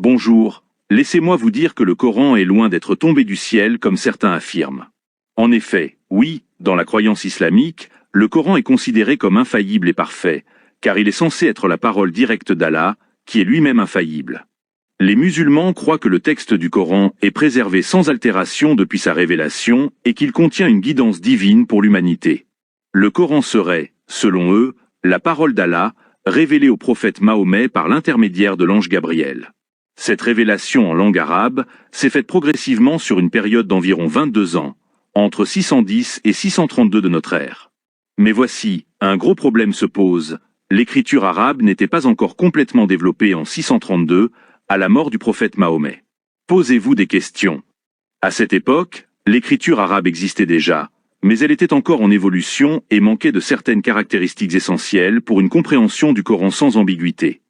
Bonjour, laissez-moi vous dire que le Coran est loin d'être tombé du ciel comme certains affirment. En effet, oui, dans la croyance islamique, le Coran est considéré comme infaillible et parfait, car il est censé être la parole directe d'Allah, qui est lui-même infaillible. Les musulmans croient que le texte du Coran est préservé sans altération depuis sa révélation et qu'il contient une guidance divine pour l'humanité. Le Coran serait, selon eux, la parole d'Allah, révélée au prophète Mahomet par l'intermédiaire de l'ange Gabriel. Cette révélation en langue arabe s'est faite progressivement sur une période d'environ 22 ans, entre 610 et 632 de notre ère. Mais voici, un gros problème se pose, l'écriture arabe n'était pas encore complètement développée en 632, à la mort du prophète Mahomet. Posez-vous des questions. À cette époque, l'écriture arabe existait déjà, mais elle était encore en évolution et manquait de certaines caractéristiques essentielles pour une compréhension du Coran sans ambiguïté.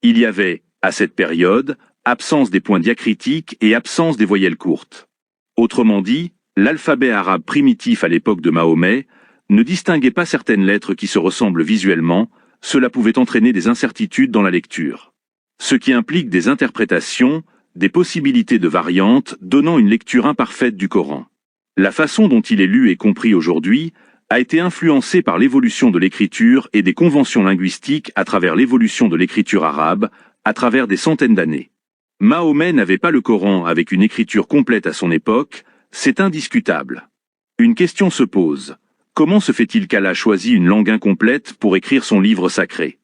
Il y avait, à cette période, absence des points diacritiques et absence des voyelles courtes. Autrement dit, l'alphabet arabe primitif à l'époque de Mahomet ne distinguait pas certaines lettres qui se ressemblent visuellement, cela pouvait entraîner des incertitudes dans la lecture. Ce qui implique des interprétations, des possibilités de variantes donnant une lecture imparfaite du Coran. La façon dont il est lu et compris aujourd'hui a été influencée par l'évolution de l'écriture et des conventions linguistiques à travers l'évolution de l'écriture arabe, à travers des centaines d'années. Mahomet n'avait pas le Coran avec une écriture complète à son époque, c'est indiscutable. Une question se pose. Comment se fait-il qu'Allah choisit une langue incomplète pour écrire son livre sacré ?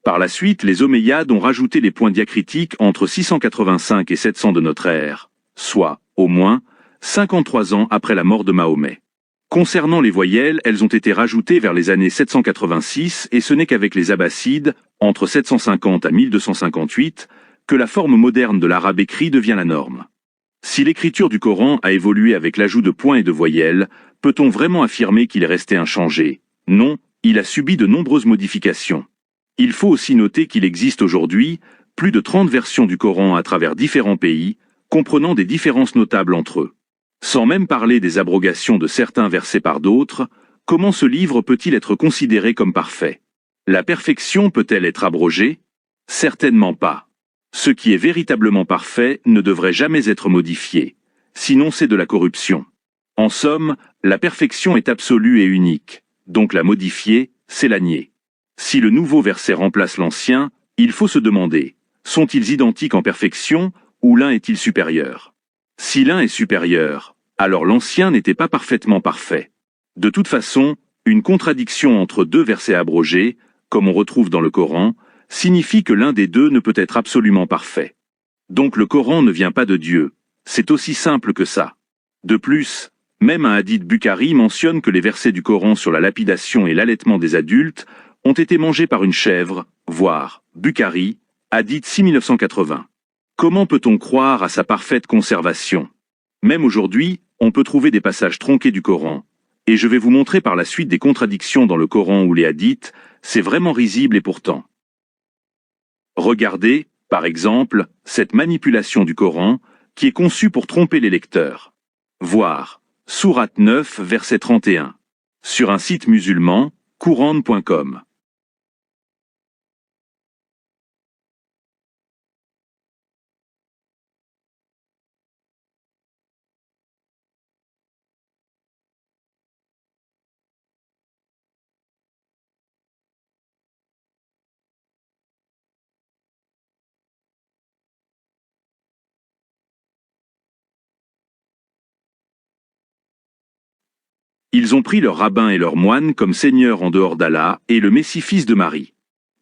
Par la suite, les Omeyyades ont rajouté les points diacritiques entre 685 et 700 de notre ère, soit, au moins, 53 ans après la mort de Mahomet. Concernant les voyelles, elles ont été rajoutées vers les années 786 et ce n'est qu'avec les Abbassides, entre 750 à 1258, que la forme moderne de l'arabe écrit devient la norme. Si l'écriture du Coran a évolué avec l'ajout de points et de voyelles, peut-on vraiment affirmer qu'il est resté inchangé ? Non, il a subi de nombreuses modifications. Il faut aussi noter qu'il existe aujourd'hui plus de 30 versions du Coran à travers différents pays, comprenant des différences notables entre eux. Sans même parler des abrogations de certains versets par d'autres, comment ce livre peut-il être considéré comme parfait ? La perfection peut-elle être abrogée ? Certainement pas. Ce qui est véritablement parfait ne devrait jamais être modifié, sinon c'est de la corruption. En somme, la perfection est absolue et unique, donc la modifier, c'est la nier. Si le nouveau verset remplace l'ancien, il faut se demander, sont-ils identiques en perfection ou l'un est-il supérieur ? Si l'un est supérieur, alors l'ancien n'était pas parfaitement parfait. De toute façon, une contradiction entre deux versets abrogés, comme on retrouve dans le Coran, signifie que l'un des deux ne peut être absolument parfait. Donc le Coran ne vient pas de Dieu, c'est aussi simple que ça. De plus, même un hadith Bukhari mentionne que les versets du Coran sur la lapidation et l'allaitement des adultes ont été mangés par une chèvre, voire Bukhari, hadith 6980. Comment peut-on croire à sa parfaite conservation ? Même aujourd'hui, on peut trouver des passages tronqués du Coran, et je vais vous montrer par la suite des contradictions dans le Coran ou les hadiths, c'est vraiment risible et pourtant. Regardez, par exemple, cette manipulation du Coran, qui est conçue pour tromper les lecteurs. Voir, Sourate 9, verset 31. Sur un site musulman, Quran.com. Ils ont pris leurs rabbins et leurs moines comme seigneurs en dehors d'Allah et le Messie fils de Marie.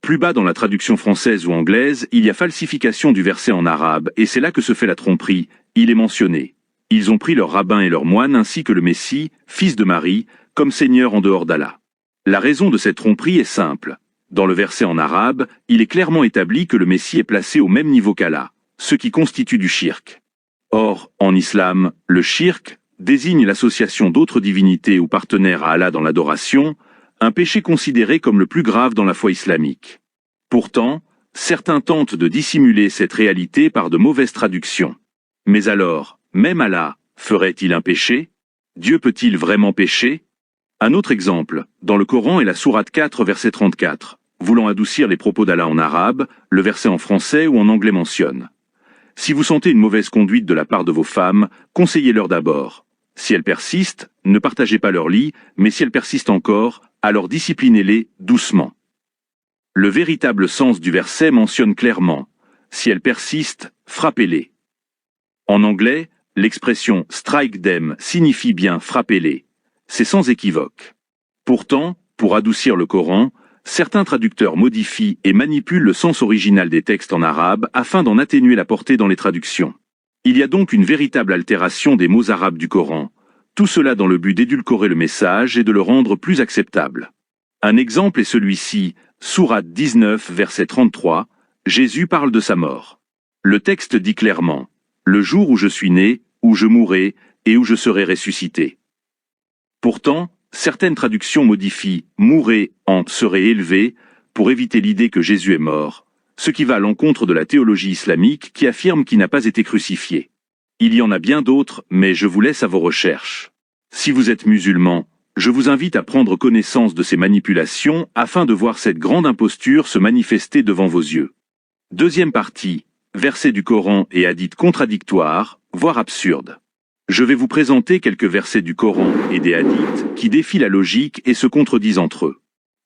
Plus bas dans la traduction française ou anglaise, il y a falsification du verset en arabe et c'est là que se fait la tromperie, il est mentionné. Ils ont pris leurs rabbins et leurs moines ainsi que le Messie, fils de Marie, comme seigneurs en dehors d'Allah. La raison de cette tromperie est simple. Dans le verset en arabe, il est clairement établi que le Messie est placé au même niveau qu'Allah, ce qui constitue du shirk. Or, en islam, le shirk désigne l'association d'autres divinités ou partenaires à Allah dans l'adoration, un péché considéré comme le plus grave dans la foi islamique. Pourtant, certains tentent de dissimuler cette réalité par de mauvaises traductions. Mais alors, même Allah, ferait-il un péché ? Dieu peut-il vraiment pécher ? Un autre exemple, dans le Coran est la sourate 4 verset 34. Voulant adoucir les propos d'Allah en arabe, le verset en français ou en anglais mentionne. Si vous sentez une mauvaise conduite de la part de vos femmes, conseillez-leur d'abord. Si elles persistent, ne partagez pas leur lit, mais si elles persistent encore, alors disciplinez-les doucement. Le véritable sens du verset mentionne clairement « Si elles persistent, frappez-les ». En anglais, l'expression « strike them » signifie bien « frappez-les ». C'est sans équivoque. Pourtant, pour adoucir le Coran, certains traducteurs modifient et manipulent le sens original des textes en arabe afin d'en atténuer la portée dans les traductions. Il y a donc une véritable altération des mots arabes du Coran, tout cela dans le but d'édulcorer le message et de le rendre plus acceptable. Un exemple est celui-ci, sourate 19, verset 33, Jésus parle de sa mort. Le texte dit clairement « Le jour où je suis né, où je mourrai et où je serai ressuscité ». Pourtant, certaines traductions modifient « mourrai » en « serait élevé » pour éviter l'idée que Jésus est mort, ce qui va à l'encontre de la théologie islamique qui affirme qu'il n'a pas été crucifié. Il y en a bien d'autres, mais je vous laisse à vos recherches. Si vous êtes musulman, je vous invite à prendre connaissance de ces manipulations afin de voir cette grande imposture se manifester devant vos yeux. Deuxième partie, versets du Coran et hadiths contradictoires, voire absurdes. Je vais vous présenter quelques versets du Coran et des hadiths qui défient la logique et se contredisent entre eux.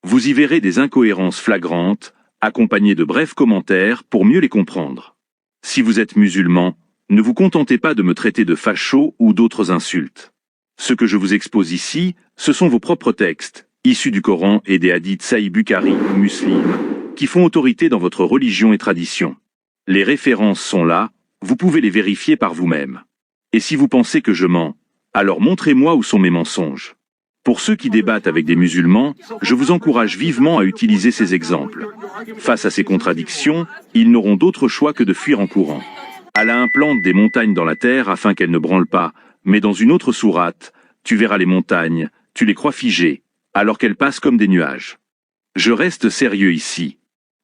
Vous y verrez des incohérences flagrantes, accompagnées de brefs commentaires pour mieux les comprendre. Si vous êtes musulman, ne vous contentez pas de me traiter de facho ou d'autres insultes. Ce que je vous expose ici, ce sont vos propres textes, issus du Coran et des hadiths Sahih Bukhari ou Muslim, qui font autorité dans votre religion et tradition. Les références sont là, vous pouvez les vérifier par vous-même. Et si vous pensez que je mens, alors montrez-moi où sont mes mensonges. Pour ceux qui débattent avec des musulmans, je vous encourage vivement à utiliser ces exemples. Face à ces contradictions, ils n'auront d'autre choix que de fuir en courant. Allah implante des montagnes dans la terre afin qu'elles ne branlent pas, mais dans une autre sourate, tu verras les montagnes, tu les crois figées, alors qu'elles passent comme des nuages. Je reste sérieux ici.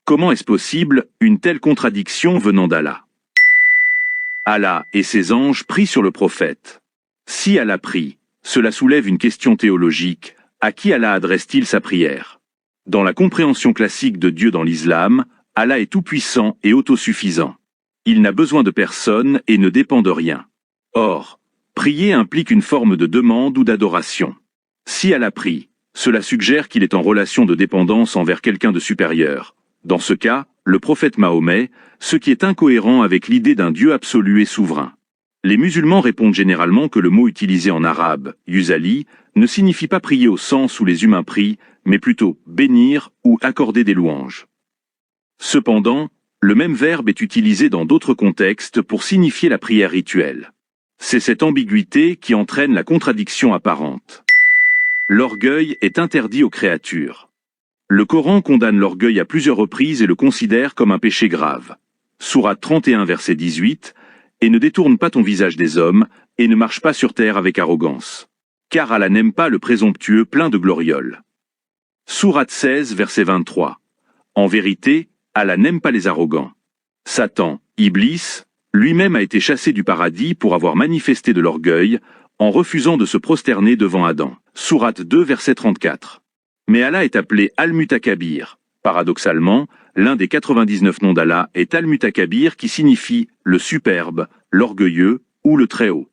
Comment est-ce possible, une telle contradiction venant d'Allah? Allah et ses anges prient sur le prophète. Si Allah prie, cela soulève une question théologique. À qui Allah adresse-t-il sa prière? Dans la compréhension classique de Dieu dans l'islam, Allah est tout-puissant et autosuffisant. Il n'a besoin de personne et ne dépend de rien. Or, prier implique une forme de demande ou d'adoration. Si Allah prie, cela suggère qu'il est en relation de dépendance envers quelqu'un de supérieur. Dans ce cas, le prophète Mahomet, ce qui est incohérent avec l'idée d'un Dieu absolu et souverain. Les musulmans répondent généralement que le mot utilisé en arabe, yusali, ne signifie pas prier au sens où les humains prient, mais plutôt bénir ou accorder des louanges. Cependant, le même verbe est utilisé dans d'autres contextes pour signifier la prière rituelle. C'est cette ambiguïté qui entraîne la contradiction apparente. L'orgueil est interdit aux créatures. Le Coran condamne l'orgueil à plusieurs reprises et le considère comme un péché grave. Sourate 31 verset 18, « Et ne détourne pas ton visage des hommes, et ne marche pas sur terre avec arrogance. Car Allah n'aime pas le présomptueux plein de glorioles. » Sourate 16 verset 23, « En vérité, Allah n'aime pas les arrogants. » Satan, Iblis, lui-même a été chassé du paradis pour avoir manifesté de l'orgueil, en refusant de se prosterner devant Adam. Sourate 2 verset 34. Mais Allah est appelé Al-Mutakabir. Paradoxalement, l'un des 99 noms d'Allah est Al-Mutakabir qui signifie le superbe, l'orgueilleux ou le très-haut.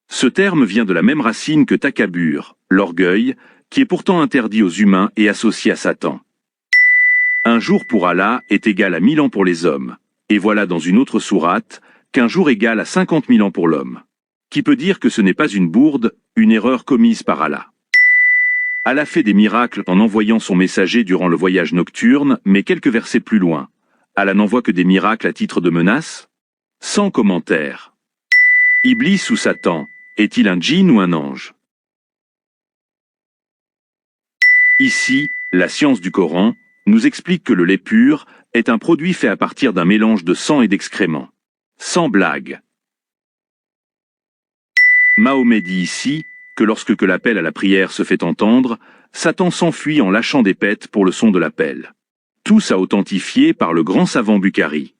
Ce terme vient de la même racine que takabur, l'orgueil, qui est pourtant interdit aux humains et associé à Satan. Un jour pour Allah est égal à 1000 ans pour les hommes, et voilà dans une autre sourate qu'un jour égale à 50 000 ans pour l'homme. Qui peut dire que ce n'est pas une bourde, une erreur commise par Allah? Allah fait des miracles en envoyant son messager durant le voyage nocturne, mais quelques versets plus loin. Allah n'envoie que des miracles à titre de menace? Sans commentaire. Iblis ou Satan, est-il un djinn ou un ange? Ici, la science du Coran nous explique que le lait pur est un produit fait à partir d'un mélange de sang et d'excréments. Sans blague. Mahomet dit ici que lorsque l'appel à la prière se fait entendre, Satan s'enfuit en lâchant des pètes pour le son de l'appel. Tous à authentifier par le grand savant Bukhari.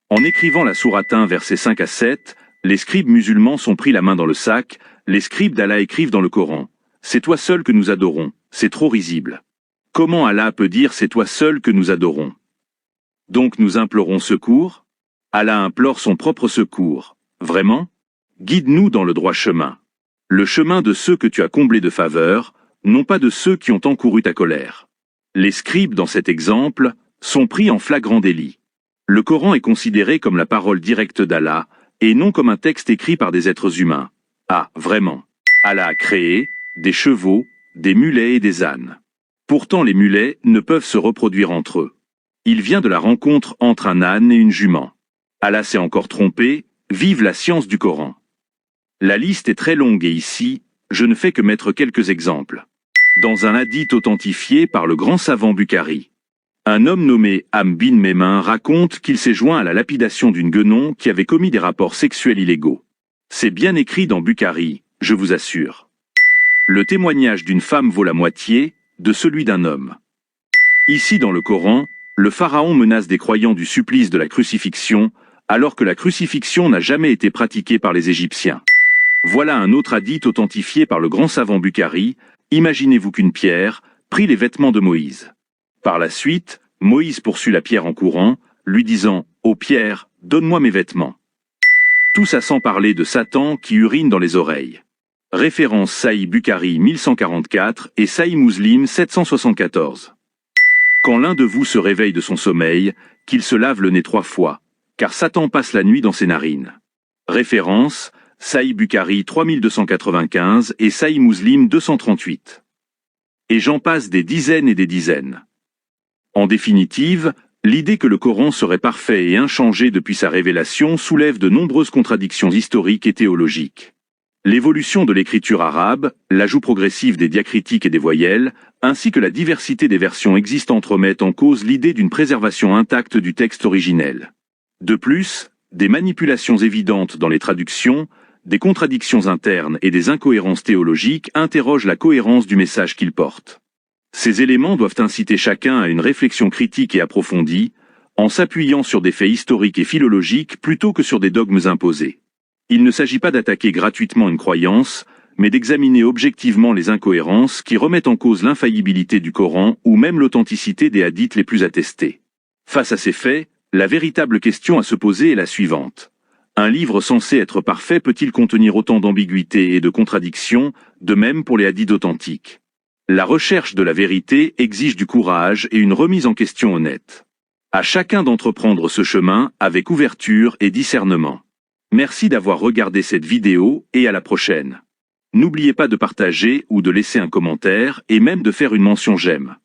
En écrivant la sourate 1 versets 5 à 7, les scribes musulmans sont pris la main dans le sac, les scribes d'Allah écrivent dans le Coran « C'est toi seul que nous adorons », c'est trop risible. Comment Allah peut dire « C'est toi seul que nous adorons » Donc nous implorons secours? Allah implore son propre secours. Vraiment? Guide-nous dans le droit chemin. Le chemin de ceux que tu as comblés de faveur, non pas de ceux qui ont encouru ta colère. Les scribes, dans cet exemple, sont pris en flagrant délit. Le Coran est considéré comme la parole directe d'Allah, et non comme un texte écrit par des êtres humains. Ah, vraiment. Allah a créé des chevaux, des mulets et des ânes. Pourtant les mulets ne peuvent se reproduire entre eux. Il vient de la rencontre entre un âne et une jument. Allah s'est encore trompé, vive la science du Coran. La liste est très longue et ici, je ne fais que mettre quelques exemples. Dans un hadith authentifié par le grand savant Bukhari, un homme nommé Am bin Mémin raconte qu'il s'est joint à la lapidation d'une guenon qui avait commis des rapports sexuels illégaux. C'est bien écrit dans Bukhari, je vous assure. Le témoignage d'une femme vaut la moitié de celui d'un homme. Ici dans le Coran, le pharaon menace des croyants du supplice de la crucifixion, alors que la crucifixion n'a jamais été pratiquée par les Égyptiens. Voilà un autre hadith authentifié par le grand savant Bukhari. Imaginez-vous qu'une pierre prit les vêtements de Moïse. Par la suite, Moïse poursuit la pierre en courant, lui disant « Ô pierre, donne-moi mes vêtements ». Tout ça sans parler de Satan qui urine dans les oreilles. Référence Sahih Bukhari 1144 et Sahih Muslim 774. Quand l'un de vous se réveille de son sommeil, qu'il se lave le nez 3 fois, car Satan passe la nuit dans ses narines. Référence Sahih Bukhari 3295 et Sahih Muslim 238. Et j'en passe des dizaines et des dizaines. En définitive, l'idée que le Coran serait parfait et inchangé depuis sa révélation soulève de nombreuses contradictions historiques et théologiques. L'évolution de l'écriture arabe, l'ajout progressif des diacritiques et des voyelles, ainsi que la diversité des versions existantes remettent en cause l'idée d'une préservation intacte du texte originel. De plus, des manipulations évidentes dans les traductions, des contradictions internes et des incohérences théologiques interrogent la cohérence du message qu'il porte. Ces éléments doivent inciter chacun à une réflexion critique et approfondie, en s'appuyant sur des faits historiques et philologiques plutôt que sur des dogmes imposés. Il ne s'agit pas d'attaquer gratuitement une croyance, mais d'examiner objectivement les incohérences qui remettent en cause l'infaillibilité du Coran ou même l'authenticité des hadiths les plus attestés. Face à ces faits, la véritable question à se poser est la suivante. Un livre censé être parfait peut-il contenir autant d'ambiguïtés et de contradictions, de même pour les hadiths authentiques? La recherche de la vérité exige du courage et une remise en question honnête. À chacun d'entreprendre ce chemin avec ouverture et discernement. Merci d'avoir regardé cette vidéo et à la prochaine. N'oubliez pas de partager ou de laisser un commentaire et même de faire une mention j'aime.